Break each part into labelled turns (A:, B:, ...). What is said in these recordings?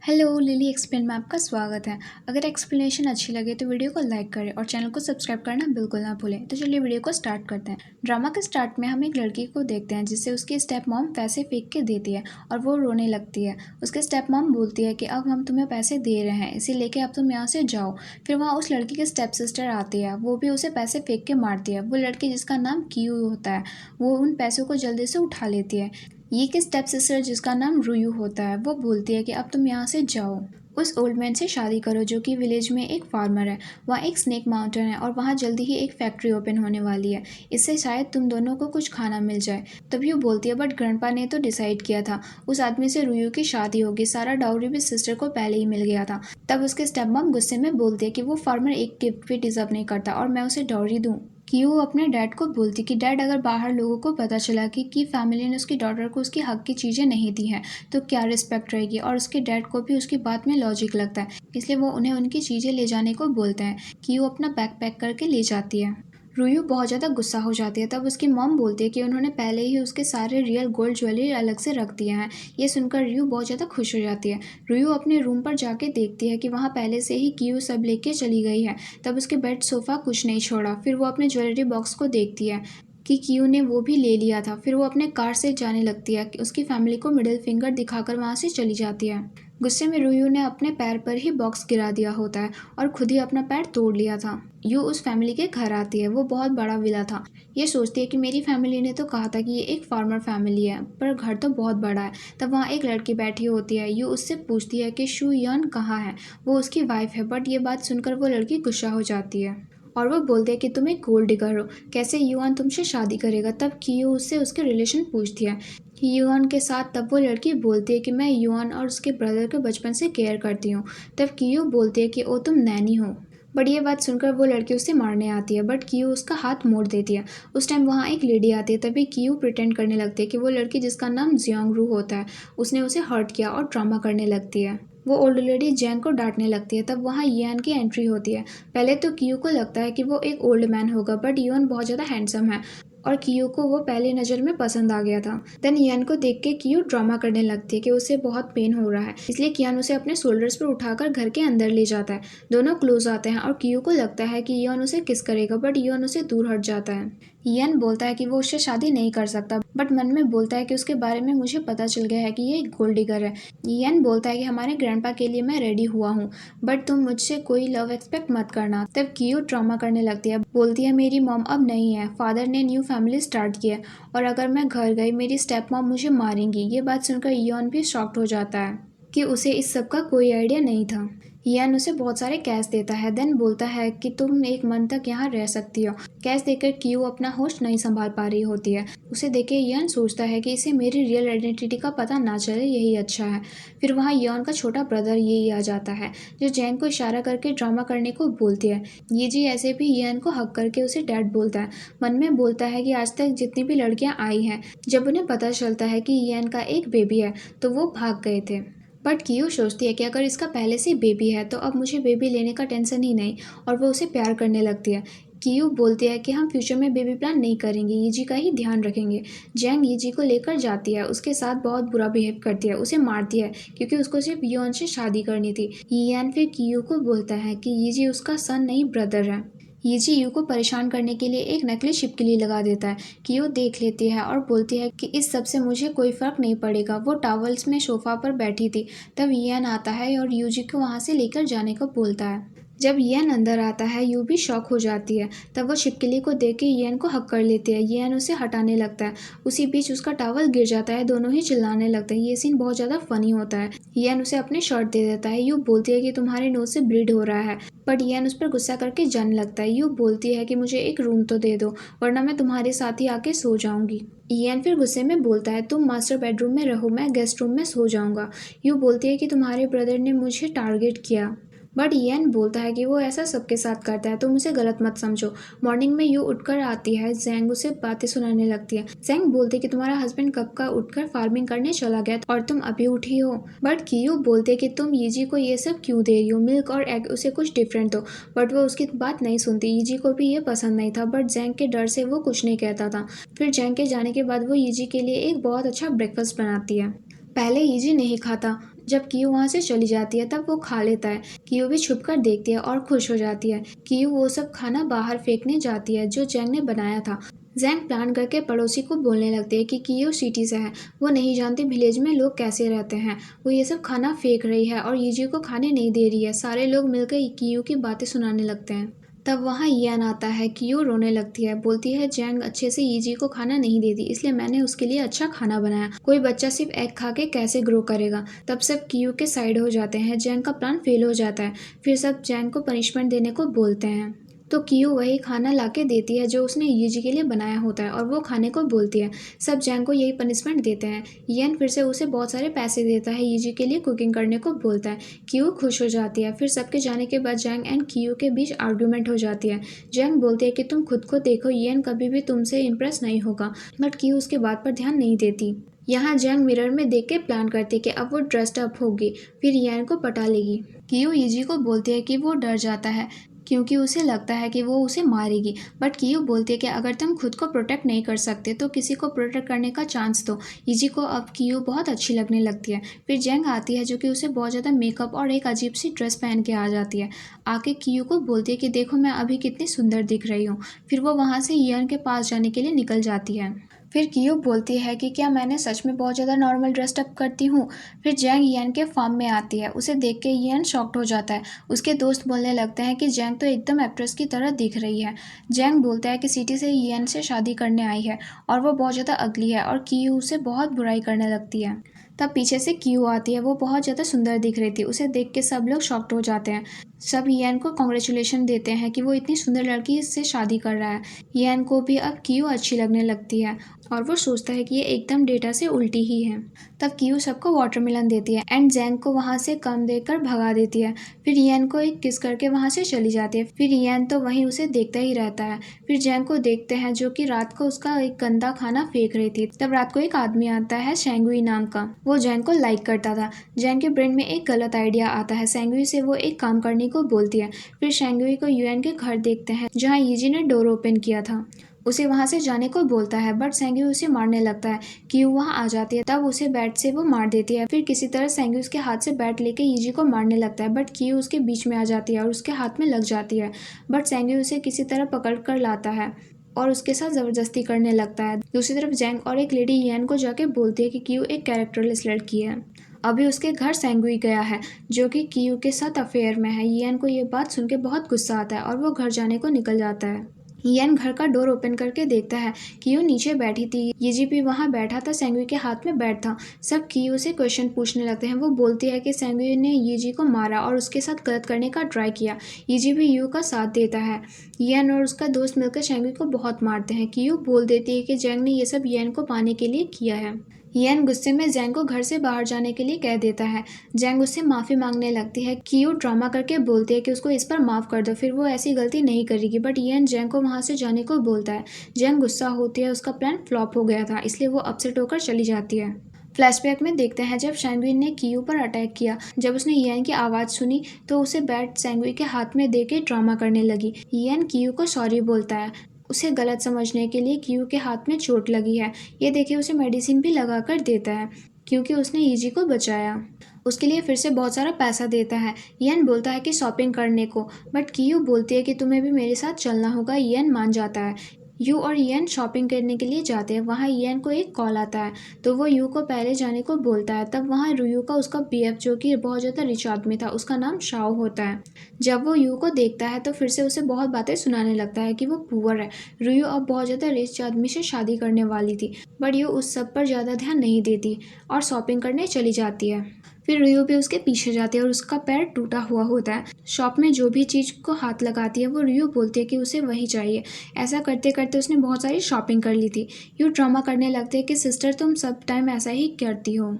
A: Hello, lily explain में आपका स्वागत है। अगर एक्सप्लेनेशन अच्छी लगे तो वीडियो को लाइक करें और चैनल को सब्सक्राइब करना बिल्कुल ना भूलें। तो चलिए वीडियो को स्टार्ट करते हैं। ड्रामा के स्टार्ट में हम एक लड़की को देखते हैं जिससे उसकी स्टेप मॉम पैसे फेंक के देती है और वो रोने लगती है। उसके स्टेप मॉम बोलती है कि अब हम तुम्हें पैसे दे रहे हैं, इसे लेके अब तुम यहाँ से जाओ। फिर वहाँ उस लड़की की स्टेप सिस्टर आती है, वो भी उसे पैसे फेंक के मारती है। वो लड़की जिसका नाम क्यू होता है वो उन पैसों को जल्दी से उठा लेती है। ये की स्टेप सिस्टर जिसका नाम रुयू होता है वो बोलती है कि अब तुम यहाँ से जाओ, उस ओल्ड मैन से शादी करो जो कि विलेज में एक फार्मर है। वहाँ एक स्नेक माउंटेन है और वहाँ जल्दी ही एक फैक्ट्री ओपन होने वाली है, इससे शायद तुम दोनों को कुछ खाना मिल जाए। तभी वो बोलती है बट ग्रैंडपा ने तो डिसाइड किया था उस आदमी से रुयू की शादी होगी, सारा डाउरी भी सिस्टर को पहले ही मिल गया था। तब उसके स्टेप मॉम गुस्से में बोलती है कि वो फार्मर एक गिफ्ट भी डिजर्व नहीं करता और मैं उसे डाउरी दूँ। कि वो अपने डैड को बोलती कि डैड अगर बाहर लोगों को पता चला कि फैमिली ने उसकी डॉटर को उसकी हक की चीज़ें नहीं दी हैं तो क्या रिस्पेक्ट रहेगी। और उसके डैड को भी उसकी बात में लॉजिक लगता है, इसलिए वो उन्हें उनकी चीज़ें ले जाने को बोलते हैं। कि वो अपना बैग पैक करके ले जाती है। रुयू बहुत ज़्यादा गुस्सा हो जाती है। तब उसकी मॉम बोलती है कि उन्होंने पहले ही उसके सारे रियल गोल्ड ज्वेलरी अलग से रख दिए हैं। ये सुनकर रुयू बहुत ज़्यादा खुश हो जाती है। रुयू अपने रूम पर जाके देखती है कि वहाँ पहले से ही कियू सब लेके चली गई है। तब उसके बेड सोफ़ा कुछ नहीं छोड़ा। फिर वो अपने ज्वेलरी बॉक्स को देखती है कि कियू ने वो भी ले लिया था। फिर वो अपने कार से जाने लगती है, उसकी फैमिली को मिडिल फिंगर दिखाकर वहाँ से चली जाती है। गुस्से में रुयू ने अपने पैर पर ही बॉक्स गिरा दिया होता है और खुद ही अपना पैर तोड़ लिया था। यू उस फैमिली के घर आती है, वो बहुत बड़ा विला था। ये सोचती है कि मेरी फैमिली ने तो कहा था कि ये एक फार्मर फैमिली है, पर घर तो बहुत बड़ा है। तब वहाँ एक लड़की बैठी होती है। यू उससे पूछती है कि शू यन कहाँ है, वो उसकी वाइफ है। बट ये बात सुनकर वो लड़की गुस्सा हो जाती है और वो बोलते हैं कि तुम एक गोल्ड डिगर हो, कैसे युआन तुमसे शादी करेगा। तब कियो उससे उसके रिलेशन पूछती है कि युआन के साथ। तब वो लड़की बोलती है कि मैं युआन और उसके ब्रदर के बचपन से केयर करती हूँ। तब कियो बोलती है कि ओ तुम नैनी हो। बट ये बात सुनकर वो लड़की उसे मारने आती है, बट कियो उसका हाथ मोड़ देती है। उस टाइम वहाँ एक लेडी आती है। तभी कियो प्रिटेंड करने लगती है कि वो लड़की जिसका नाम जियांगरू होता है उसने उसे हर्ट किया और ड्रामा करने लगती है। वो ओल्ड लेडी जैंग को डांटने लगती है। तब वहाँ यियान की एंट्री होती है। पहले तो कियो को लगता है कि वो एक ओल्ड मैन होगा, बट यियान बहुत ज़्यादा हैंडसम है और कियो को वो पहले नज़र में पसंद आ गया था। देन यियान को देख के कियो ड्रामा करने लगती है कि उसे बहुत पेन हो रहा है, इसलिए कियान उसे अपने शोल्डर्स पर उठाकर घर के अंदर ले जाता है। दोनों क्लोज आते हैं और कियो को लगता है कि यियान उसे किस करेगा, बट यियान उसे दूर हट जाता है। यियान बोलता है कि वो उससे शादी नहीं कर सकता, बट मन में बोलता है कि उसके बारे में मुझे पता चल गया है कि ये एक गोल्ड डिगर है। यियान बोलता है कि हमारे ग्रैंडपा के लिए मैं रेडी हुआ हूँ, बट तुम मुझसे कोई लव एक्सपेक्ट मत करना। तब कियो ड्रामा करने लगती है, बोलती है मेरी मॉम अब नहीं है, फादर ने न्यू फैमिली स्टार्ट की है और अगर मैं घर गई मेरी स्टेप मॉम मुझे मारेंगी। ये बात सुनकर यियान भी शॉक्ड हो जाता है कि उसे इस सब का कोई आइडिया नहीं था। यियान उसे बहुत सारे कैश देता है। देन बोलता है कि तुम एक मंथ तक यहाँ रह सकती हो। कैश देकर कियो अपना होश नहीं संभाल पा रही होती है। उसे देख के यियान सोचता है कि इसे मेरी रियल आइडेंटिटी का पता ना चले, यही अच्छा है। फिर वहाँ यियान का छोटा ब्रदर ये आ जाता है जो जैंग को इशारा करके ड्रामा करने को बोलती है। ये जी ऐसे भी यियान को हक करके उसे डैड बोलता है। मन में बोलता है कि आज तक जितनी भी लड़कियां आई हैं, जब उन्हें पता चलता है कि यियान का एक बेबी है तो वो भाग गए थे। बट कियो सोचती है कि अगर इसका पहले से बेबी है तो अब मुझे बेबी लेने का टेंशन ही नहीं, और वो उसे प्यार करने लगती है। कियो बोलती है कि हम फ्यूचर में बेबी प्लान नहीं करेंगे, यीजी का ही ध्यान रखेंगे। जैंग यीजी को लेकर जाती है, उसके साथ बहुत बुरा बिहेव करती है, उसे मारती है क्योंकि उसको सिर्फ योन से शादी करनी थी। यियान फिर कियो को बोलता है कि यीजी उसका सन नहीं ब्रदर है। यीजी यू को परेशान करने के लिए एक नकली छिपकली लगा देता है। कियो देख लेती है और बोलती है कि इस सब से मुझे कोई फर्क नहीं पड़ेगा। वो टॉवल्स में सोफा पर बैठी थी। तब यियान आता है और यूजी को वहाँ से लेकर जाने को बोलता है। जब यियान अंदर आता है यू भी शॉक हो जाती है। तब वो छिपकली को देख के यियान को हक कर लेती है। यियान उसे हटाने लगता है, उसी बीच उसका टॉवल गिर जाता है, दोनों ही चिल्लाने लगते हैं। ये सीन बहुत ज़्यादा फनी होता है। यियान उसे अपने शर्ट दे देता है। यू बोलती है कि तुम्हारे नोज से ब्लीड हो रहा है, बट यियान उस पर गुस्सा करके जाने लगता है। यू बोलती है कि मुझे एक रूम तो दे दो वरना मैं तुम्हारे साथ ही आके सो जाऊंगी। यियान फिर गुस्से में बोलता है तुम मास्टर बेडरूम में रहो, मैं गेस्ट रूम में सो जाऊंगा। यू बोलती है कि तुम्हारे ब्रदर ने मुझे टारगेट किया, बट यियान बोलता है कि वो ऐसा सबके साथ करता है, तुम उसे गलत मत समझो। मॉर्निंग में यू उठकर आती है। जैंग उसे बातें सुनाने लगती है। जैंग बोलती है कि तुम्हारा हस्बैंड कब का उठकर फार्मिंग करने चला गया और तुम अभी उठी हो। बट कियो बोलते कि तुम यीजी को ये सब क्यों दे रही हो, मिल्क और एग उसे कुछ डिफरेंट दो। बट वो उसकी बात नहीं सुनती। यीजी को भी ये पसंद नहीं था, बट जैंग के डर से वो कुछ नहीं कहता था। फिर जैंग के जाने के बाद वो यीजी के लिए एक बहुत अच्छा ब्रेकफास्ट बनाती है। पहले यीजी नहीं खाता, जब कियो वहाँ से चली जाती है तब वो खा लेता है। कियो भी छुप कर देखती है और खुश हो जाती है। कियो वो सब खाना बाहर फेंकने जाती है जो जैंग ने बनाया था। जैंग प्लान करके पड़ोसी को बोलने लगती है कि कियो सिटी से है, वो नहीं जानती विलेज में लोग कैसे रहते हैं। वो ये सब खाना फेंक रही है और यीजी को खाने नहीं दे रही है। सारे लोग मिलकर कियो की बातें सुनाने लगते हैं। तब वहाँ यन आता है। कियो रोने लगती है, बोलती है जैंग अच्छे से यीजी को खाना नहीं देती, इसलिए मैंने उसके लिए अच्छा खाना बनाया। कोई बच्चा सिर्फ एग खा के कैसे ग्रो करेगा। तब सब कियो के साइड हो जाते हैं। जैंग का प्लान फेल हो जाता है। फिर सब जैंग को पनिशमेंट देने को बोलते हैं तो कियो वही खाना लाके देती है जो उसने यीजी के लिए बनाया होता है और वो खाने को बोलती है। सब जैंग को यही पनिशमेंट देते हैं। यन फिर से उसे बहुत सारे पैसे देता है, यीजी के लिए कुकिंग करने को बोलता है। कियो खुश हो जाती है। फिर सबके जाने के बाद जैंग एंड कियो के बीच आर्ग्यूमेंट हो जाती है। जैंग बोलती है कि तुम खुद को देखो, यन कभी भी तुमसे इम्प्रेस नहीं होगा, बट कियो उसके बात पर ध्यान नहीं देती। यहाँ जैंग मिरर में देख के प्लान करती है कि अब वो ड्रेस्ड अप होगी, फिर यन को पटा लेगी। कियो यीजी को बोलती है कि वो डर जाता है क्योंकि उसे लगता है कि वो उसे मारेगी, बट कियो बोलती है कि अगर तुम खुद को प्रोटेक्ट नहीं कर सकते तो किसी को प्रोटेक्ट करने का चांस दो। यीजी को अब कियो बहुत अच्छी लगने लगती है। फिर जैंग आती है जो कि उसे बहुत ज़्यादा मेकअप और एक अजीब सी ड्रेस पहन के आ जाती है। आके कियो को बोलती है कि देखो मैं अभी कितनी सुंदर दिख रही हूँ। फिर वो वहाँ से यन के पास जाने के लिए निकल जाती है। फिर कियो बोलती है कि क्या मैंने सच में बहुत ज़्यादा नॉर्मल ड्रेस्ड अप करती हूँ। फिर जैंग यन के फार्म में आती है। उसे देख के यन शॉक्ड हो जाता है। उसके दोस्त बोलने लगते हैं कि जैंग तो एकदम एक्ट्रेस की तरह दिख रही है। जैंग बोलता है कि सिटी से यन से शादी करने आई है और वो बहुत ज़्यादा अगली है और कियो उसे बहुत बुराई करने लगती है। तब पीछे से कियो आती है। वो बहुत ज़्यादा सुंदर दिख रही थी। उसे देख के सब लोग शॉक्ड हो जाते हैं। सब यन को कॉन्ग्रेचुलेशन देते हैं कि वो इतनी सुंदर लड़की से शादी कर रहा है। यन को भी अब कियो अच्छी लगने लगती है और वो सोचता है कि ये एकदम डेटा से उल्टी ही है। तब कियो सबको वाटरमेलन देती है एंड जैंग को वहाँ से कम देकर भगा देती है। फिर यन को एक किस करके वहाँ से चली जाती है। फिर यन तो वहीं उसे देखता ही रहता है। फिर जैंग को देखते हैं जो कि रात को उसका एक गंदा खाना फेंक रही थी। तब रात को एक आदमी आता है सेंगुई नाम का। वो जैंग को लाइक करता था। जैंग के ब्रेन में एक गलत आइडिया आता है। सेंगुई से वो एक काम करने को बोलती है। फिर सेंगुई को यूएन के घर देखते हैं जहाँ यीजी ने डोर ओपन किया था। उसे वहाँ से जाने को बोलता है बट सेंगुई उसे मारने लगता है। कियो वहाँ आ जाती है। तब उसे बैट से वो मार देती है। फिर किसी तरह सेंगुई उसके हाथ से बैट लेके यीजी को मारने लगता है बट कियो उसके बीच में आ जाती है और उसके हाथ में लग जाती है। बट सेंगुई उसे किसी तरह पकड़ कर लाता है और उसके साथ ज़बरदस्ती करने लगता है। दूसरी तरफ जैंग और एक लेडी यन को जाके बोलती है कि कियो एक कैरेक्टरलेस लड़की है। अभी उसके घर सेंगुई गया है जो कि कियो के साथ अफेयर में है। यन को ये बात सुन के बहुत गुस्सा आता है और वो घर जाने को निकल जाता है। यन घर का डोर ओपन करके देखता है कियो नीचे बैठी थी। यीजी भी वहाँ बैठा था। सेंगुई के हाथ में बैट था। सब कियो से क्वेश्चन पूछने लगते हैं। वो बोलती है कि सेंगुई ने यीजी को मारा और उसके साथ गलत करने का ट्राई किया। यीजी भी यू का साथ देता है। यन और उसका दोस्त मिलकर सेंगुई को बहुत मारते हैं। कियो बोल देती है कि जैंग ने ये सब यन को पाने के लिए किया है। यन गुस्से में जैंग को घर से बाहर जाने के लिए कह देता है। जैंग उससे माफ़ी मांगने लगती है। कियो ड्रामा करके बोलती है कि उसको इस पर माफ़ कर दो, फिर वो ऐसी गलती नहीं करेगी। बट यन जैंग को वहाँ से जाने को बोलता है। जैंग गुस्सा होती है। उसका प्लान फ्लॉप हो गया था इसलिए वो अपसेट होकर चली जाती है। फ्लैशबैक में देखते हैं जब सेंगुई ने कियो पर अटैक किया। जब उसने यन की आवाज़ सुनी तो उसे बैट सेंगुई के हाथ में दे के ड्रामा करने लगी। यन कियो को सॉरी बोलता है। उसे गलत समझने के लिए कियो के हाथ में चोट लगी है। ये देखे उसे मेडिसिन भी लगा कर देता है क्योंकि उसने यीजी को बचाया। उसके लिए फिर से बहुत सारा पैसा देता है। यन बोलता है कि शॉपिंग करने को, बट कियो बोलती है कि तुम्हें भी मेरे साथ चलना होगा। यन मान जाता है। यू और यन शॉपिंग करने के लिए जाते हैं। वहाँ यन को एक कॉल आता है तो वो यू को पहले जाने को बोलता है। तब वहाँ रुयू का उसका बीएफ जो कि बहुत ज़्यादा रिच आदमी था, उसका नाम शाओ होता है। जब वो यू को देखता है तो फिर से उसे बहुत बातें सुनाने लगता है कि वो पुअर है। रुयू अब बहुत ज़्यादा रिच आदमी से शादी करने वाली थी, बट यू उस सब पर ज़्यादा ध्यान नहीं देती और शॉपिंग करने चली जाती है। फिर रियो भी उसके पीछे जाती है और उसका पैर टूटा हुआ होता है। शॉप में जो भी चीज़ को हाथ लगाती है वो रियो बोलती है कि उसे वही चाहिए। ऐसा करते करते उसने बहुत सारी शॉपिंग कर ली थी। यू ड्रामा करने लगते हैं कि सिस्टर तुम सब टाइम ऐसा ही करती हो।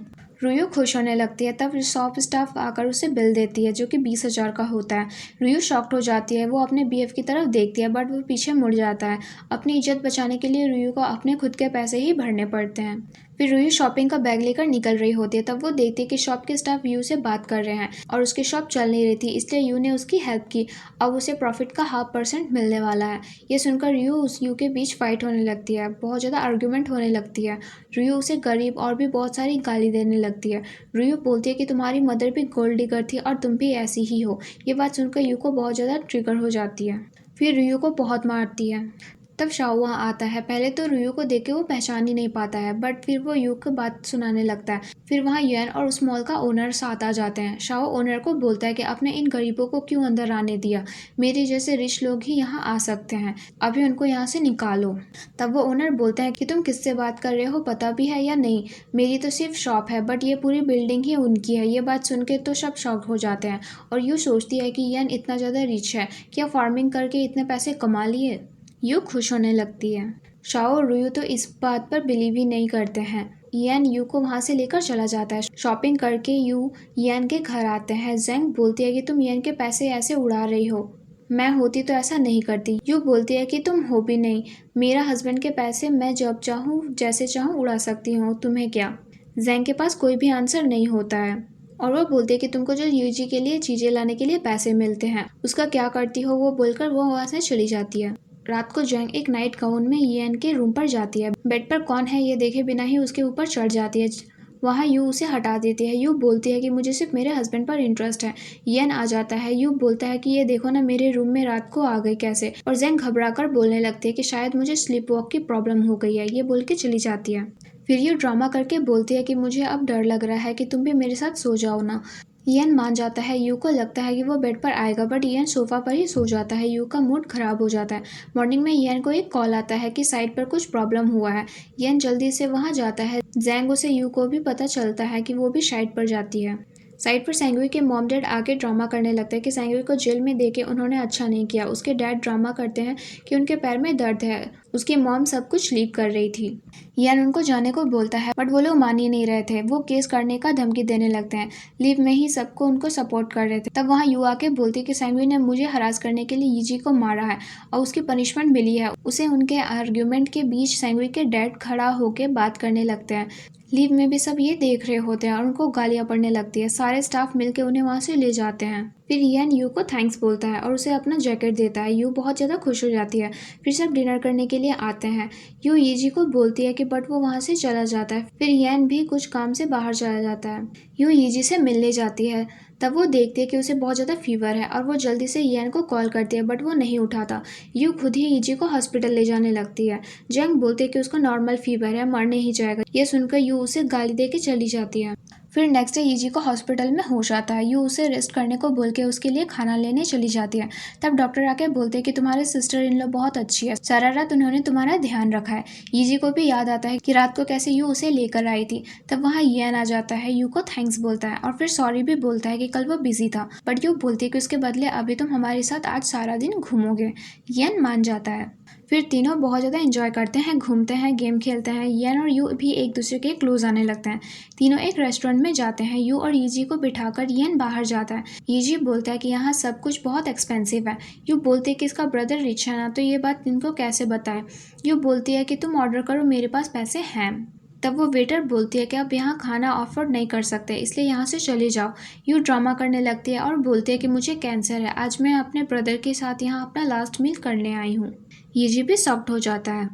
A: रुयू खुश होने लगती है। तब शॉप स्टाफ आकर उसे बिल देती है जो कि 20,000 का होता है। रुयू शॉक्ड हो जाती है। वो अपने बीएफ की तरफ देखती है बट वो पीछे मुड़ जाता है। अपनी इज्जत बचाने के लिए रुयू को अपने खुद के पैसे ही भरने पड़ते हैं। फिर रूही शॉपिंग का बैग लेकर निकल रही होती है, तब वो देखती है कि शॉप के स्टाफ यू से बात कर रहे हैं और उसकी शॉप चल नहीं रही थी, इसलिए यू ने उसकी हेल्प की। अब उसे प्रॉफिट का 0.5% मिलने वाला है। ये सुनकर यू के बीच फाइट होने लगती है, बहुत ज़्यादा आर्ग्यूमेंट होने लगती है। रूही उसे गरीब और भी बहुत सारी गाली देने लगती है। रूही बोलती है कि तुम्हारी मदर भी गोल्ड डिगर थी और तुम भी ऐसी ही हो। ये बात सुनकर यू को बहुत ज़्यादा ट्रिगर हो जाती है। फिर रूही को बहुत मारती है। तब शाओ वहाँ आता है। पहले तो रूही को देख के वो पहचान ही नहीं पाता है, बट फिर वो यू को बात सुनाने लगता है। फिर वहाँ युएन और उस मॉल का ओनर साथ आ जाते हैं। शाओ ओनर को बोलता है कि आपने इन गरीबों को क्यों अंदर आने दिया, मेरे जैसे रिच लोग ही यहाँ आ सकते हैं, अभी उनको यहाँ से निकालो। तब वो ओनर बोलता है कि तुम किससे बात कर रहे हो, पता भी है या नहीं, मेरी तो सिर्फ शॉप है बट ये पूरी बिल्डिंग ही उनकी है। ये बात सुन के तो सब शॉक हो जाते हैं और यू सोचती है कि युएन इतना ज़्यादा रिच है, क्या फार्मिंग करके इतने पैसे कमा लिए। यू खुश होने लगती है। शाओ और रूयू तो इस बात पर बिलीव ही नहीं करते हैं। यन यू को वहाँ से लेकर चला जाता है। शॉपिंग करके यू यन के घर आते हैं। जेंग बोलती है कि तुम यन के पैसे ऐसे उड़ा रही हो, मैं होती तो ऐसा नहीं करती। यू बोलती है कि तुम हो भी नहीं, मेरा हस्बैंड के पैसे मैं जब चाहूँ जैसे चाहूँ उड़ा सकती हूँ, तुम्हें क्या। जेंग के पास कोई भी आंसर नहीं होता है और वो बोलती है कि तुमको जो यूजी के लिए चीज़ें लाने के लिए पैसे मिलते हैं उसका क्या करती हो, वो बोलकर वो वहाँ से चली जाती है। रात को जैंग एक नाइट गाउन में येन के रूम पर जाती है। बेड पर कौन है ये देखे बिना ही उसके ऊपर चढ़ जाती है। वहाँ यू उसे हटा देती है। यू बोलती है कि मुझे सिर्फ मेरे हस्बैंड पर इंटरेस्ट है। येन आ जाता है। यू बोलता है कि ये देखो ना, मेरे रूम में रात को आ गई कैसे, और जैंग घबरा कर बोलने लगती है कि शायद मुझे स्लीप वॉक की प्रॉब्लम हो गई है। ये बोल के चली जाती है। फिर यू ड्रामा करके बोलती है कि मुझे अब डर लग रहा है कि तुम भी मेरे साथ सो जाओ ना। इयन मान जाता है। यू को लगता है कि वो बेड पर आएगा, बट इयन सोफा पर ही सो जाता है। यू का मूड खराब हो जाता है। मॉर्निंग में इयन को एक कॉल आता है कि साइट पर कुछ प्रॉब्लम हुआ है। इयन जल्दी से वहां जाता है। जैंग से यू को भी पता चलता है कि वो भी साइट पर जाती है। साइड पर सेंगुई के मॉम डैड आके ड्रामा करने लगते हैं कि सेंगुई को जेल में देके उन्होंने अच्छा नहीं किया। उसके डैड ड्रामा करते हैं कि उनके पैर में दर्द है, उसकी मॉम सब कुछ लीक कर रही थी। यान उनको जाने को बोलता है बट वो लोग मान ही नहीं रहे थे। वो केस करने का धमकी देने लगते हैं। लीव में ही सबको उनको सपोर्ट कर रहे थे। तब वहाँ यू आके बोलती कि सेंगुई ने मुझे हरास करने के लिए यीजी को मारा है और उसकी पनिशमेंट मिली है। उसे उनके आर्ग्यूमेंट के बीच सेंगुई के डैड खड़ा होकर बात करने लगते हैं। लीव में भी सब ये देख रहे होते हैं और उनको गालियां पड़ने लगती है। सारे स्टाफ मिलकर उन्हें वहां से ले जाते हैं। फिर यान यू को थैंक्स बोलता है और उसे अपना जैकेट देता है। यू बहुत ज़्यादा खुश हो जाती है। फिर सब डिनर करने के लिए आते हैं। यू यीजी को बोलती है कि बट वो वहाँ से चला जाता है। फिर यान भी कुछ काम से बाहर चला जाता है। यू यीजी से मिलने जाती है। तब वो देखती है कि उसे बहुत ज़्यादा फीवर है और वो जल्दी से यान को कॉल करती है, बट वो नहीं उठाता। यू खुद ही यीजी को हॉस्पिटल ले जाने लगती है। जैंग बोलती है कि उसको नॉर्मल फीवर है, मरने ही जाएगा। ये सुनकर यू उसे गाली दे के चली जाती है। फिर नेक्स्ट डे यीजी को हॉस्पिटल में होश आता है। यू उसे रेस्ट करने को बोल के उसके लिए खाना लेने चली जाती है। तब डॉक्टर आके बोलते हैं कि तुम्हारे सिस्टर इन लॉ बहुत अच्छी है, सारा रात उन्होंने तुम्हारा ध्यान रखा है। यीजी को भी याद आता है कि रात को कैसे यू उसे लेकर आई थी। तब वहाँ येन आ जाता है। यू को थैंक्स बोलता है और फिर सॉरी भी बोलता है कि कल वो बिजी था, बट यू बोलती है कि उसके बदले अभी तुम हमारे साथ आज सारा दिन घूमोगे। येन मान जाता है। फिर तीनों बहुत ज़्यादा एंजॉय करते हैं, घूमते हैं, गेम खेलते हैं। येन और यू भी एक दूसरे के क्लोज आने लगते हैं। तीनों एक रेस्टोरेंट में जाते हैं। यू और यीजी को बिठाकर येन बाहर जाता है। यीजी बोलता है कि यहाँ सब कुछ बहुत एक्सपेंसिव है। यू बोलती है कि इसका ब्रदर रिच है ना, तो ये बात इनको कैसे बताए। यू बोलती है कि तुम ऑर्डर करो, मेरे पास पैसे हैं। तब वो वेटर बोलती है कि आप यहाँ खाना ऑफर नहीं कर सकते, इसलिए यहाँ से चले जाओ। यू ड्रामा करने लगती है और बोलती है कि मुझे कैंसर है, आज मैं अपने ब्रदर के साथ यहाँ अपना लास्ट मील करने आई हूँ। यीजी भी शॉक्ड हो जाता है।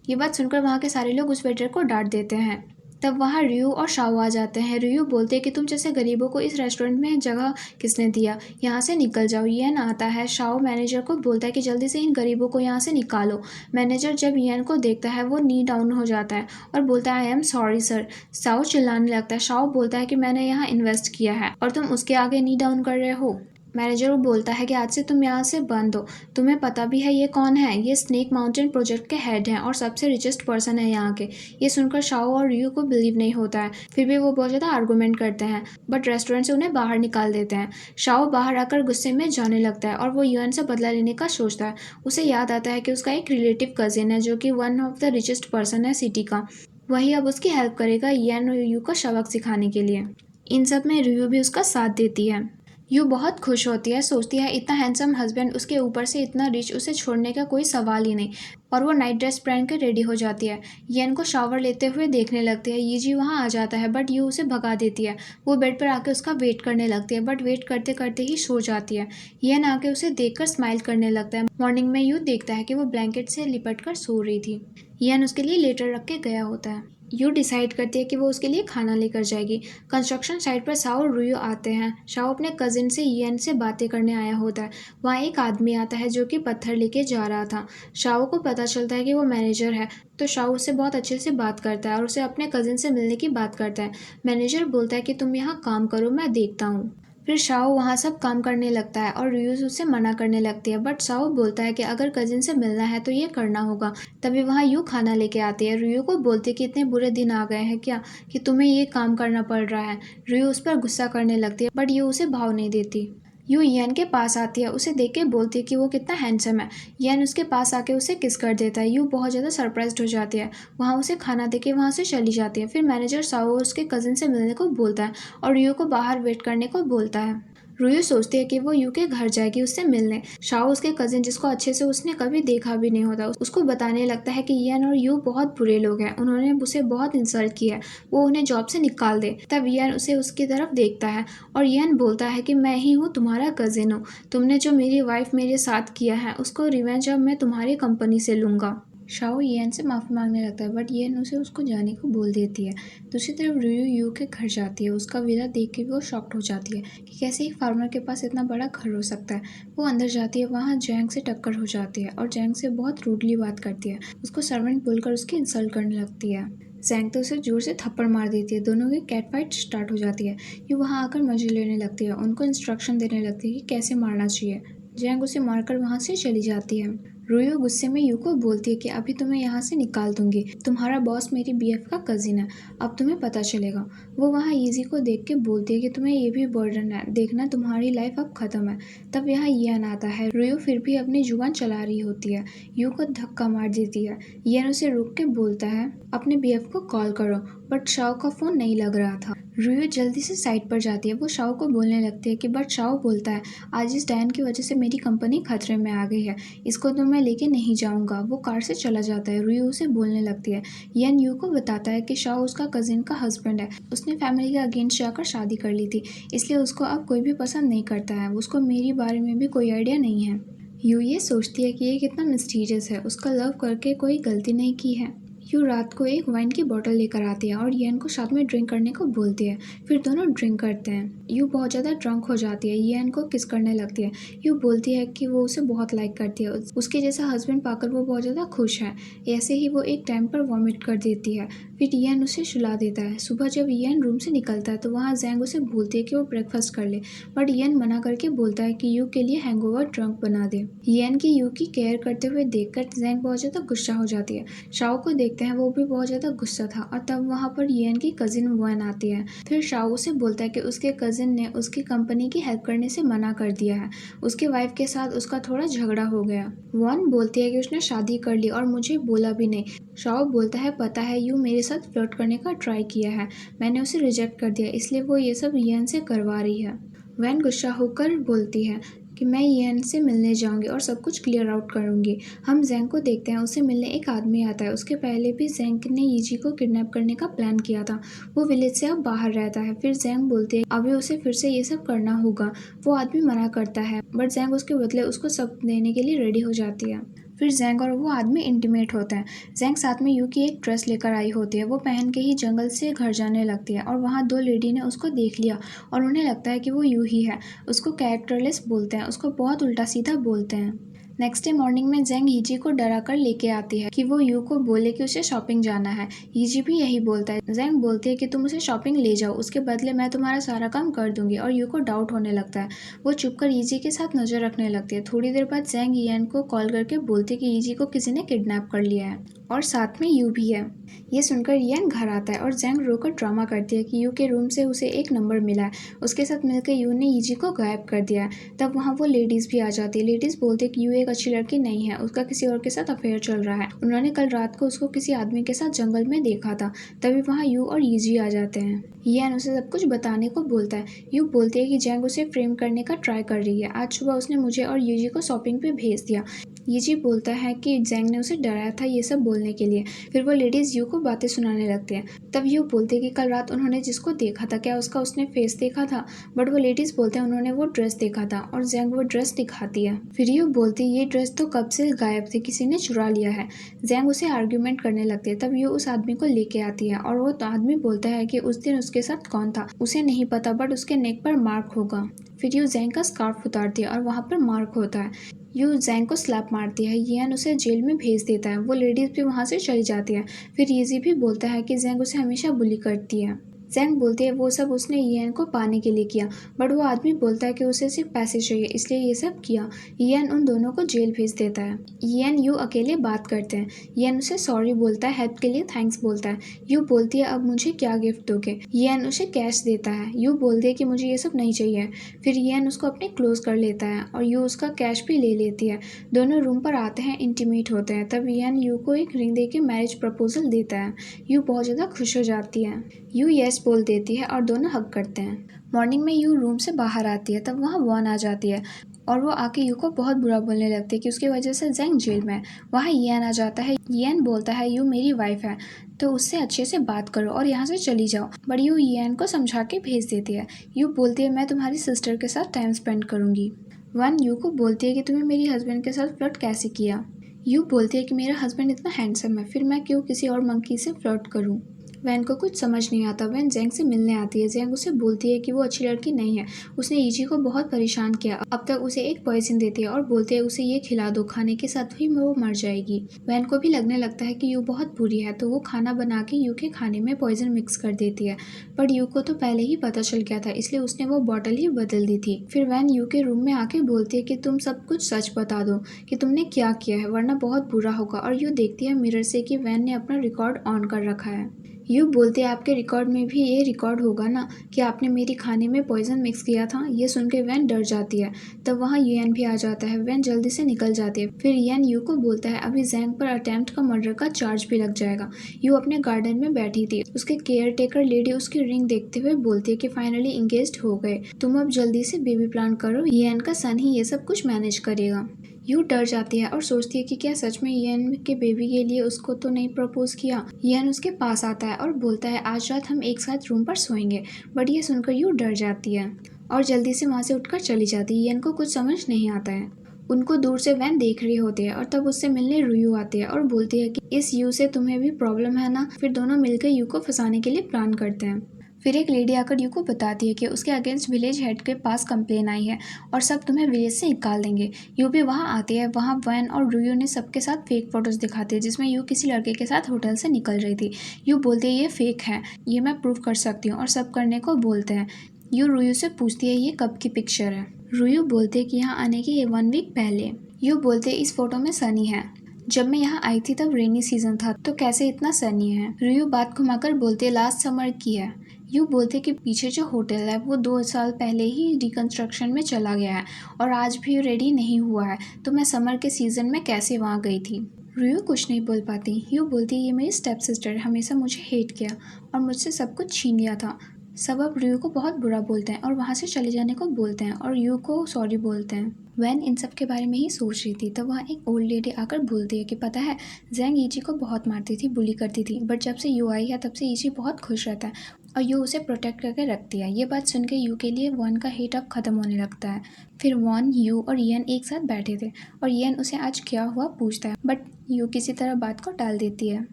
A: ये बात सुनकर वहाँ के सारे लोग उस वेटर को डांट देते हैं। तब वहाँ रियू और शाओ आ जाते हैं। रियू बोलते हैं कि तुम जैसे गरीबों को इस रेस्टोरेंट में जगह किसने दिया, यहाँ से निकल जाओ। येन आता है। शाओ मैनेजर को बोलता है कि जल्दी से इन गरीबों को यहाँ से निकालो। मैनेजर जब येन को देखता है वो नी डाउन हो जाता है और बोलता है I am sorry sir. Shao चिल्लाने लगता है। शाओ बोलता है कि मैंने यहाँ इन्वेस्ट किया है और तुम उसके आगे नी डाउन कर रहे हो। मैनेजर वो बोलता है कि आज से तुम यहाँ से बंद हो। तुम्हें पता भी है ये कौन है, ये स्नेक माउंटेन प्रोजेक्ट के हेड हैं और सबसे रिचेस्ट पर्सन है यहाँ के। ये सुनकर शाओ और रियू को बिलीव नहीं होता है। फिर भी वो बहुत ज़्यादा आर्गूमेंट करते हैं, बट रेस्टोरेंट से उन्हें बाहर निकाल देते हैं। शाओ बाहर आकर गुस्से में जाने लगता है और वो युएन से बदला लेने का सोचता है। उसे याद आता है कि उसका एक रिलेटिव कजिन है जो कि one of the richest person है सिटी का। वही अब उसकी हेल्प करेगा युएन और यू को सबक सिखाने के लिए। इन सब में रियू भी उसका साथ देती है। यू बहुत खुश होती है, सोचती है इतना हैंडसम हस्बैंड, उसके ऊपर से इतना रिच, उसे छोड़ने का कोई सवाल ही नहीं। और वो नाइट ड्रेस पहन कर रेडी हो जाती है। येन को शावर लेते हुए देखने लगती है। यीजी वहाँ आ जाता है बट यू उसे भगा देती है। वो बेड पर आके उसका वेट करने लगती है बट वेट करते करते ही सो जाती है। येन आके उसे देखकर स्माइल करने लगता है। मॉर्निंग में यू देखता है कि वो ब्लैंकेट से लिपट कर सो रही थी। येन उसके लिए लेटर रख के गया होता है। यू डिसाइड करती है कि वो उसके लिए खाना लेकर जाएगी। कंस्ट्रक्शन साइट पर शाओ और रुयो आते हैं। शाओ अपने कजिन से येन से बातें करने आया होता है। वहाँ एक आदमी आता है जो कि पत्थर लेके जा रहा था। शाओ को पता चलता है कि वो मैनेजर है, तो शाओ उससे बहुत अच्छे से बात करता है और उसे अपने कजिन से मिलने की बात करता है। मैनेजर बोलता है कि तुम यहाँ काम करो, मैं देखता हूँ। फिर शाओ वहाँ सब काम करने लगता है और रियूज उससे मना करने लगती है बट शाओ बोलता है कि अगर कजिन से मिलना है तो ये करना होगा। तभी वहाँ यू खाना लेके आती है। रियू को बोलती है कि इतने बुरे दिन आ गए हैं क्या कि तुम्हें ये काम करना पड़ रहा है। रियू उस पर गुस्सा करने लगती है बट यू उसे भाव नहीं देती। यू येन के पास आती है, उसे देख के बोलती है कि वो कितना हैंडसम है। येन उसके पास आके उसे किस कर देता है। यू बहुत ज़्यादा सरप्राइज्ड हो जाती है। वहाँ उसे खाना देके वहाँ से चली जाती है। फिर मैनेजर साओ उसके कजिन से मिलने को बोलता है और यू को बाहर वेट करने को बोलता है। रुयू सोचती है कि वो यू के घर जाएगी उससे मिलने। शाओ उसके कजिन, जिसको अच्छे से उसने कभी देखा भी नहीं होता, उसको बताने लगता है कि येन और यू बहुत बुरे लोग हैं, उन्होंने उसे बहुत इंसल्ट किया है, वो उन्हें जॉब से निकाल दे। तब येन उसे उसकी तरफ देखता है और येन बोलता है कि मैं ही हूँ तुम्हारा कजिन हूँ, तुमने जो मेरी वाइफ मेरे साथ किया है उसको रिवेंज अब मैं तुम्हारी कंपनी से लूँगा। शाओ येन से माफ़ी मांगने लगता है बट येन उसे उसको जाने को बोल देती है। दूसरी तरफ रुयू यू के घर जाती है। उसका विला देख के भी वो शॉक्ड हो जाती है कि कैसे एक फार्मर के पास इतना बड़ा घर हो सकता है। वो अंदर जाती है, वहाँ जैंग से टक्कर हो जाती है और जैंग से बहुत रूडली बात करती है। उसको सर्वेंट बोलकर उसकी इंसल्ट करने लगती है। जैंग तो उसे जोर से थप्पड़ मार देती है। दोनों की कैट फाइट स्टार्ट हो जाती है। यू वहाँ आकर मजे लेने लगती है, उनको इंस्ट्रक्शन देने लगती है कि कैसे मारना चाहिए। जैंग उसे मारकर वहाँ से चली जाती है। रुयो गुस्से में यू को बोलती है कि अभी तुम्हें यहाँ से निकाल दूंगी, तुम्हारा बॉस मेरी बीएफ का कजिन है, अब तुम्हें पता चलेगा। वो वहाँ ईजी को देख के बोलती है कि तुम्हें ये भी बर्डन है, देखना तुम्हारी लाइफ अब खत्म है। तब यहाँ येन आता है। रुयो फिर भी अपनी जुबान चला रही होती है। यू को धक्का मार देती है। येन उसे रुक के बोलता है अपने बीएफ को कॉल करो, बट शाओ का फोन नहीं लग रहा था। रुयो जल्दी से साइड पर जाती है। वो शाओ को बोलने लगती है कि बट शाओ बोलता है आज इस डायन की वजह से मेरी कंपनी खतरे में आ गई है, इसको तो मैं लेके नहीं जाऊंगा। वो कार से चला जाता है। रुयो उसे बोलने लगती है। येन यू को बताता है कि शाओ उसका कजिन का हस्बैंड है, उसने फैमिली के अगेंस्ट जाकर शादी कर ली थी, इसलिए उसको अब कोई भी पसंद नहीं करता है, उसको मेरी बारे में भी कोई आइडिया नहीं है। यू ये सोचती है कि ये कितना मिस्टीरियस है, उसका लव करके कोई गलती नहीं की है। यू रात को एक वाइन की बोतल लेकर आती है और येन को साथ में ड्रिंक करने को बोलती है। फिर दोनों ड्रिंक करते हैं। यू बहुत ज़्यादा ड्रंक हो जाती है। येन को किस करने लगती है। यू बोलती है कि वो उसे बहुत लाइक करती है, उसके जैसा हस्बैंड पाकर वो बहुत ज़्यादा खुश है। ऐसे ही वो एक टाइम पर वॉमिट कर देती है। फिर येन उसे सुला देता है। सुबह जब येन रूम से निकलता है तो वहाँ जैंग उसे बोलती है कि वो ब्रेकफास्ट कर ले, बट येन मना करके बोलता है कि यू के लिए हैंगओवर ड्रंक बना दे। येन की यू की केयर करते हुए देखकर जैंग बहुत ज़्यादा गुस्सा हो जाती है। शाओ को देखते हैं, वो भी बहुत ज़्यादा गुस्सा था। और तब वहाँ पर येन की कजिन वन आती है। फिर शाओ उसे बोलता है कि उसके कजिन ने उसकी कंपनी की हेल्प करने से मना कर दिया है, उसकी वाइफ के साथ उसका थोड़ा झगड़ा हो गया। वन बोलती है कि उसने शादी कर ली और मुझे बोला भी नहीं। शाओ बोलता है पता है यू मेरे साथ फ्लर्ट करने का ट्राई किया है, मैंने उसे रिजेक्ट कर दिया, इसलिए वो ये सब येन से करवा रही है। वैन गुस्सा होकर बोलती है कि मैं येन से मिलने जाऊंगी और सब कुछ क्लियर आउट करूंगी। हम जैंग को देखते हैं, उसे मिलने एक आदमी आता है। उसके पहले भी जैंग ने यीजी को किडनैप करने का प्लान किया था। वो विलेज से अब बाहर रहता है। फिर जैंग बोलती है अभी उसे फिर से ये सब करना होगा। वो आदमी मना करता है बट जैंग उसके बदले उसको सब देने के लिए रेडी हो जाती है। फिर जैंग और वो आदमी इंटीमेट होते हैं। जैंग साथ में यू की एक ड्रेस लेकर आई होती है। वो पहन के ही जंगल से घर जाने लगती है और वहाँ दो लेडी ने उसको देख लिया और उन्हें लगता है कि वो यू ही है। उसको कैरेक्टरलेस बोलते हैं, उसको बहुत उल्टा सीधा बोलते हैं। नेक्स्ट डे मॉर्निंग में जैंग यीजी को डरा कर लेके आती है कि वो यू को बोले कि उसे शॉपिंग जाना है। यीजी भी यही बोलता है। जैंग बोलती है कि तुम उसे शॉपिंग ले जाओ, उसके बदले मैं तुम्हारा सारा काम कर दूंगी। और यू को डाउट होने लगता है। वो चुपकर यीजी के साथ नजर रखने लगती है। थोड़ी देर बाद जैंग येन को कॉल करके बोलती है कि यीजी को किसी ने किडनैप कर लिया है और साथ में यू भी है। ये सुनकर येन घर आता है और जैंग रोकर ड्रामा करती है कि यू के रूम से उसे एक नंबर मिला है, उसके साथ मिलकर यू ने यीजी को गायब कर दिया है। तब वहाँ वो लेडीज़ भी आ जाती है। लेडीज़ बोलती है कि यू एक अच्छी लड़की नहीं है, उसका किसी और के साथ अफेयर चल रहा है। उन्होंने कल रात को उसको किसी आदमी के साथ जंगल में देखा था। तभी वहाँ यू और यीजी आ जाते हैं। यियान उसे सब कुछ बताने को बोलता है। यू बोलती है कि जैंग उसे फ्रेम करने का ट्राई कर रही है। आज सुबह उसने मुझे और यीजी को शॉपिंग पे भेज दिया। यीजी बोलता है कि जैंग ने उसे डराया था ये सब बोलने के लिए। फिर वो लेडीज यू को बातें सुनाने लगते हैं। तब यू बोलते हैं कि कल रात उन्होंने जिसको देखा था, क्या उसका उसने फेस देखा था? बट वो लेडीज बोलते हैं उन्होंने वो ड्रेस देखा था, और जैंग वो ड्रेस दिखाती है। फिर यू बोलती है ये ड्रेस तो कब से गायब थी, किसी ने चुरा लिया है। जैंग उसे आर्ग्यूमेंट करने लगती है। तब यू उस आदमी को लेके आती है और वो आदमी बोलता है कि उस दिन उसके साथ कौन था उसे नहीं पता, बट उसके नेक पर मार्क होगा। फिर यू जैंग का स्कार्फ उतारती है और वहाँ पर मार्क होता है। यू जैंग को स्लैप मारती है। यियान उसे जेल में भेज देता है। वो लेडीज भी वहाँ से चली जाती है। फिर यीजी भी बोलता है कि जैंग उसे हमेशा बुली करती है। जैंग बोलती है वो सब उसने यियान को पाने के लिए किया, बट वो आदमी बोलता है कि उसे सिर्फ पैसे चाहिए, इसलिए ये सब किया। यियान उन दोनों को जेल भेज देता है। यियान यू अकेले बात करते हैं। यियान उसे सॉरी बोलता है, हेल्प के लिए थैंक्स बोलता है। यू बोलती है अब मुझे क्या गिफ्ट दोगे? यियान उसे कैश देता है। यू बोलती है कि मुझे ये सब नहीं चाहिए। फिर यियान उसको अपने क्लोज कर लेता है और यू उसका कैश भी ले लेती है। दोनों रूम पर आते हैं, इंटीमेट होते हैं। तब यियान यू को एक रिंग दे के मैरिज प्रपोजल देता है। यू बहुत ज़्यादा खुश हो जाती है। यू यस बोल देती है और दोनों हग करते हैं। मॉर्निंग में यू रूम से बाहर आती है। तब वहाँ वॉन आ जाती है और वो आके यू को बहुत बुरा बोलने लगती है कि उसकी वजह से जैंग जेल में है। वहाँ यियान आ जाता है। यियान बोलता है यू मेरी वाइफ है तो उससे अच्छे से बात करो और यहाँ से चली जाओ, बट यू यियान को समझा के भेज देती है। यू बोलती है मैं तुम्हारी सिस्टर के साथ टाइम स्पेंड करूँगी। वन यू को बोलती है कि तुम्हें मेरी हस्बैंड के साथ फ्लर्ट कैसे किया? यू बोलती है कि मेरा हस्बैंड इतना हैंडसम है, फिर मैं क्यों किसी और मंकी से फ्लर्ट करूँ? वैन को कुछ समझ नहीं आता। वैन जैंग से मिलने आती है। जैंग उसे बोलती है कि वो अच्छी लड़की नहीं है, उसने यीजी को बहुत परेशान किया। अब तक उसे एक पॉइजन देती है और बोलती है उसे ये खिला दो, खाने के साथ ही वो मर जाएगी। वैन को भी लगने लगता है कि यू बहुत बुरी है, तो वो खाना बना के यू के खाने में पॉइजन मिक्स कर देती है। पर यू को तो पहले ही पता चल गया था, इसलिए उसने वो बॉटल ही बदल दी थी। फिर वैन यू के रूम में आके बोलती है कि तुम सब कुछ सच बता दो कि तुमने क्या किया है, वरना बहुत बुरा होगा। और यू देखती है मिरर से कि वैन ने अपना रिकॉर्ड ऑन कर रखा है। यू बोलते हैं आपके रिकॉर्ड में भी ये रिकॉर्ड होगा ना कि आपने मेरी खाने में पॉइजन मिक्स किया था। ये सुन के वैन डर जाती है। तब वहाँ यियान भी आ जाता है। वैन जल्दी से निकल जाती है। फिर यियान यू को बोलता है अभी जैंग पर अटेम्प्ट का मर्डर का चार्ज भी लग जाएगा। यू अपने गार्डन में बैठी थी। उसके केयर टेकर लेडी उसकी रिंग देखते हुए बोलती है कि फाइनली इंगेज्ड हो गए, तुम अब जल्दी से बेबी प्लान करो, यियान का सन ही ये सब कुछ मैनेज करेगा। यू डर जाती है और सोचती है कि क्या सच में यियान के बेबी के लिए उसको तो नहीं प्रपोज किया। यियान उसके पास आता है और बोलता है आज रात हम एक साथ रूम पर सोएंगे, बट ये सुनकर यू डर जाती है और जल्दी से वहाँ से उठकर चली जाती है। यियान को कुछ समझ नहीं आता है। उनको दूर से वैन देख रही होती है और तब उससे मिलने रुयू आती है और बोलती है कि इस यू से तुम्हें भी प्रॉब्लम है ना। फिर दोनों मिलकर यू को फंसाने के लिए प्लान करते हैं। फिर एक लेडी आकर यू को बताती है कि उसके अगेंस्ट विलेज हेड के पास कंप्लेन आई है और सब तुम्हें विलेज से निकाल देंगे। यू भी वहाँ आती है। वहाँ वैन और रुयू ने सबके साथ फेक फोटोज दिखाती है जिसमें यू किसी लड़के के साथ होटल से निकल रही थी। यू बोलती है ये फेक है, ये मैं प्रूव कर सकती हूँ, और सब करने को बोलते हैं। यू रुयू से पूछती है ये कब की पिक्चर है। रुयू बोलते है कि यहाँ आने के 1 वीक पहले। यू बोलते इस फोटो में सनी है, जब मैं यहाँ आई थी तब रेनी सीजन था, तो कैसे इतना सनी है। रुयू बात घुमाकर बोलते लास्ट समर की है। यू बोलते कि पीछे जो होटल है वो 2 साल पहले ही रिकंस्ट्रक्शन में चला गया है और आज भी रेडी नहीं हुआ है, तो मैं समर के सीजन में कैसे वहाँ गई थी। रुयू कुछ नहीं बोल पाती। यू बोलती ये मेरी स्टेप सिस्टर हमेशा मुझे हेट किया और मुझसे सब कुछ छीन लिया था। सब अब रियू को बहुत बुरा बोलते हैं और वहाँ से चले जाने को बोलते हैं और यू को सॉरी बोलते हैं। वैन इन सब के बारे में ही सोच रही थी तब वहाँ एक ओल्ड लेडी आकर बोलती है कि पता है जैंग ईजी को बहुत मारती थी, बुली करती थी, बट जब से यू आई है तब से ईजी बहुत खुश रहता है और यू उसे प्रोटेक्ट करके रखती है। ये बात सुन के यू के लिए वॉन का हेट अब खत्म होने लगता है। फिर वॉन, यू और यियान एक साथ बैठे थे और यियान उसे आज क्या हुआ पूछता है, बट यू किसी तरह बात को टाल देती है।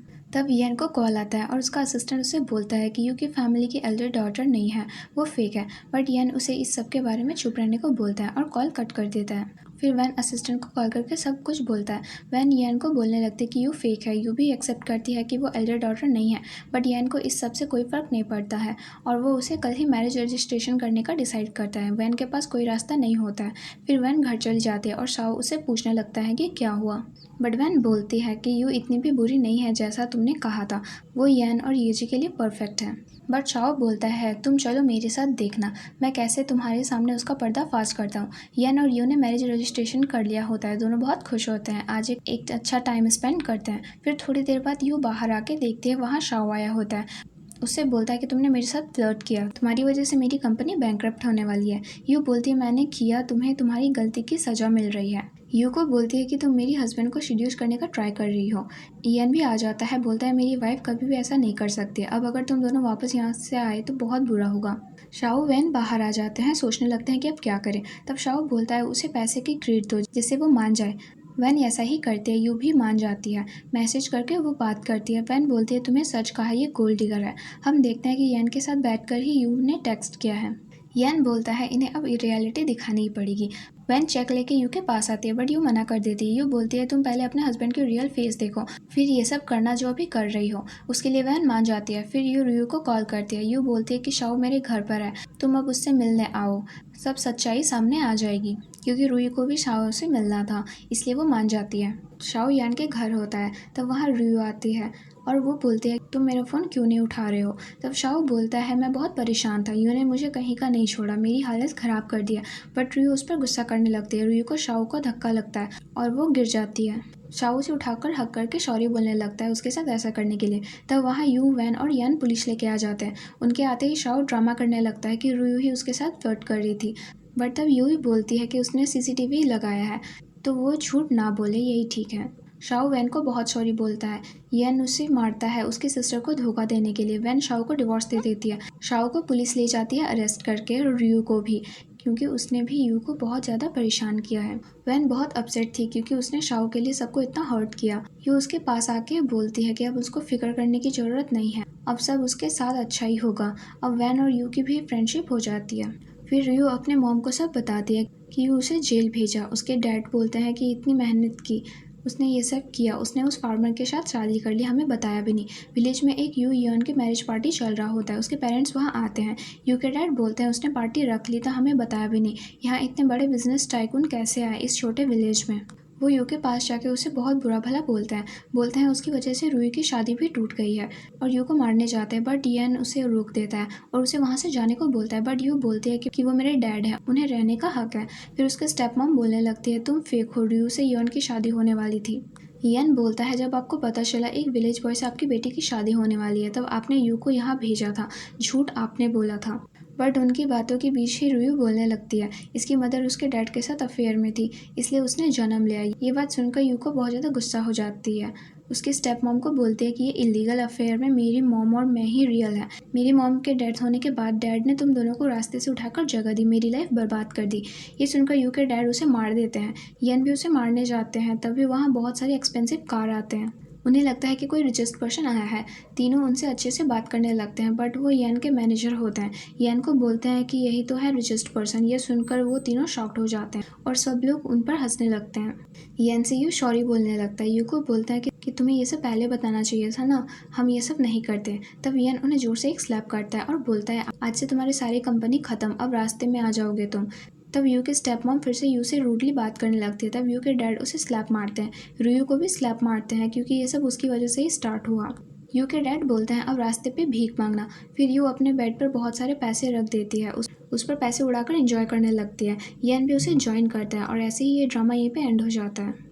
A: तब यियान को कॉल आता है और उसका असिस्टेंट उसे बोलता है कि यू की फैमिली की एल्डर डॉटर नहीं है, वो फेक है, बट यियान उसे इस सब के बारे में चुप रहने को बोलता है और कॉल कट कर देता है। फिर वैन असिस्टेंट को कॉल करके सब कुछ बोलता है। वैन यियान को बोलने लगती है कि यू फेक है। यू भी एक्सेप्ट करती है कि वो एल्डर डॉटर नहीं है, बट यियान को इस सब से कोई फ़र्क नहीं पड़ता है और वो उसे कल ही मैरिज रजिस्ट्रेशन करने का डिसाइड करता है। वैन के पास कोई रास्ता नहीं होता है। फिर वैन घर चली जाती है और शाओ उसे पूछने लगता है कि क्या हुआ, बट वैन बोलती है कि यू इतनी भी बुरी नहीं है जैसा तुमने कहा था, वो यियान और यीजी के लिए परफेक्ट है। बट शाओ बोलता है तुम चलो मेरे साथ देखना मैं कैसे तुम्हारे सामने उसका पर्दाफाश करता हूँ। यन और यू ने मैरिज रजिस्ट्रेशन कर लिया होता है। दोनों बहुत खुश होते हैं, आज एक अच्छा टाइम स्पेंड करते हैं। फिर थोड़ी देर बाद यू बाहर आके देखती है वहाँ शाओ आया होता है। उससे बोलता है कि तुमने मेरे साथ फ्लर्ट किया, तुम्हारी वजह से मेरी कंपनी बैंकरप्ट होने वाली है। यू बोलती है मैंने किया, तुम्हें तुम्हारी गलती की सजा मिल रही है। यू को बोलती है कि तुम मेरी हस्बैंड को सीड्यूस करने का ट्राई कर रही हो। इयन भी आ जाता है, बोलता है मेरी वाइफ कभी भी ऐसा नहीं कर सकती, अब अगर तुम दोनों वापस यहाँ से आए तो बहुत बुरा होगा। शाओ वैन बाहर आ जाते हैं, सोचने लगते हैं कि अब क्या करें। तब शाओ बोलता है उसे पैसे की ट्रीट दो जिससे वो मान जाए। वैन ऐसा ही करती है, यू भी मान जाती है। मैसेज करके वो बात करती है। वैन बोलती है तुम्हें सच कहा, ये गोल्ड डिगर है। हम देखते हैं कि यन के साथ बैठकर ही यू ने टेक्स्ट किया है। यन बोलता है इन्हें अब रियलिटी दिखानी ही पड़ेगी। वैन चेक लेके यू के पास आती है बट यू मना कर देती है। यू बोलती है तुम पहले अपने हस्बैंड की रियल फेस देखो, फिर ये सब करना जो अभी कर रही हो। उसके लिए वैन मान जाती है। फिर यू को कॉल करती है। यू बोलती है कि शाओ मेरे घर पर है, तुम अब उससे मिलने आओ, सब सच्चाई सामने आ जाएगी। क्योंकि रूई को भी शाओ से मिलना था, इसलिए वो मान जाती है। शाओ यान के घर होता है, तब वहाँ रूई आती है और वो बोलती है तुम मेरा फ़ोन क्यों नहीं उठा रहे हो। तब शाओ बोलता है मैं बहुत परेशान था, यू ने मुझे कहीं का नहीं छोड़ा, मेरी हालत ख़राब कर दिया। बट रूई उस पर गुस्सा करने लगती है। रूई को शाओ को धक्का लगता है और वो गिर जाती है। शाओ उसे उठाकर हक करके सॉरी बोलने लगता है उसके साथ ऐसा करने के लिए। तब वहाँ यू, वैन और यान पुलिस लेके आ जाते हैं। उनके आते ही शाओ ड्रामा करने लगता है कि रूई ही उसके साथ फ्लर्ट कर रही थी। बट तब यू ही बोलती है कि उसने सीसीटीवी लगाया है, तो वो झूठ ना बोले, यही ठीक है। शाओ वैन को बहुत सॉरी बोलता है। यन उसे मारता है उसकी सिस्टर को धोखा देने के लिए। वैन शाओ को डिवोर्स दे देती है। शाओ को पुलिस ले जाती है अरेस्ट करके, और यू को भी, क्योंकि उसने भी यू को बहुत ज़्यादा परेशान किया है। वैन बहुत अपसेट थी क्योंकि उसने शाओ के लिए सबको इतना हर्ट किया। यू उसके पास आके बोलती है कि अब उसको फिक्र करने की ज़रूरत नहीं है, अब सब उसके साथ अच्छा ही होगा। अब वैन और यू की भी फ्रेंडशिप हो जाती है। फिर यू अपने मॉम को सब बताती है कि यू उसे जेल भेजा। उसके डैड बोलते हैं कि इतनी मेहनत की, उसने ये सब किया, उसने उस फार्मर के साथ शादी कर ली, हमें बताया भी नहीं। विलेज में एक यू यन की मैरिज पार्टी चल रहा होता है, उसके पेरेंट्स वहाँ आते हैं। यू के डैड बोलते हैं उसने पार्टी रख ली था, हमें बताया भी नहीं। यहाँ इतने बड़े बिजनेस टाइकून कैसे आए इस छोटे विलेज में। वो यू के पास जाके उसे बहुत बुरा भला बोलते हैं उसकी वजह से रूई की शादी भी टूट गई है, और यू को मारने जाते हैं। बट यन उसे रोक देता है और उसे वहाँ से जाने को बोलता है। बट यू बोलती है कि वो मेरे डैड है, उन्हें रहने का हक है। फिर उसके स्टेप मॉम बोलने लगती है तुम फेक हो, रूई से यन की शादी होने वाली थी। यन बोलता है जब आपको पता चला एक विलेज बॉय से आपकी बेटी की शादी होने वाली है, तब आपने यू को यहाँ भेजा था, झूठ आपने बोला था। बट उनकी बातों के बीच ही रूयू बोलने लगती है इसकी मदर उसके डैड के साथ अफेयर में थी, इसलिए उसने जन्म लिया। ये बात सुनकर यू को बहुत ज़्यादा गुस्सा हो जाती है। उसकी स्टेप मॉम को बोलती है कि ये इलीगल अफेयर में मेरी मॉम और मैं ही रियल है। मेरी मॉम के डेथ होने के बाद डैड ने तुम दोनों को रास्ते से उठाकर जगह दी, मेरी लाइफ बर्बाद कर दी। ये सुनकर यू के डैड उसे मार देते हैं। यन भी उसे मारने जाते हैं, तभी वहाँ बहुत सारे एक्सपेंसिव कार आते हैं। उन्हें लगता है कि कोई रिचेस्ट पर्सन आया है। तीनों उनसे अच्छे से बात करने लगते हैं, बट वो यन के मैनेजर होते हैं। यन को बोलते हैं कि यही तो है रिचेस्ट पर्सन। ये सुनकर वो तीनों शॉक्ड हो जाते हैं और सब लोग उन पर हंसने लगते हैं। यन से यू सॉरी बोलने लगता है। यू को बोलता है कि तुम्हें ये सब पहले बताना चाहिए था ना, हम ये सब नहीं करते। तब यन उन्हें जोर से एक स्लैप करता है और बोलता है आज से तुम्हारी सारी कंपनी खत्म, अब रास्ते में आ जाओगे तुम। तब यू के स्टेप मॉम फिर से यू से रूडली बात करने लगती है। तब यू के डैड उसे स्लैप मारते हैं। रूयू को भी स्लैप मारते हैं क्योंकि ये सब उसकी वजह से ही स्टार्ट हुआ। यू के डैड बोलते हैं अब रास्ते पे भीख मांगना। फिर यू अपने बेड पर बहुत सारे पैसे रख देती है, उस पर पैसे उड़ाकर एंजॉय करने लगती है। यन भी उसे ज्वाइन करता है और ऐसे ही ये ड्रामा यहीं पे एंड हो जाता है।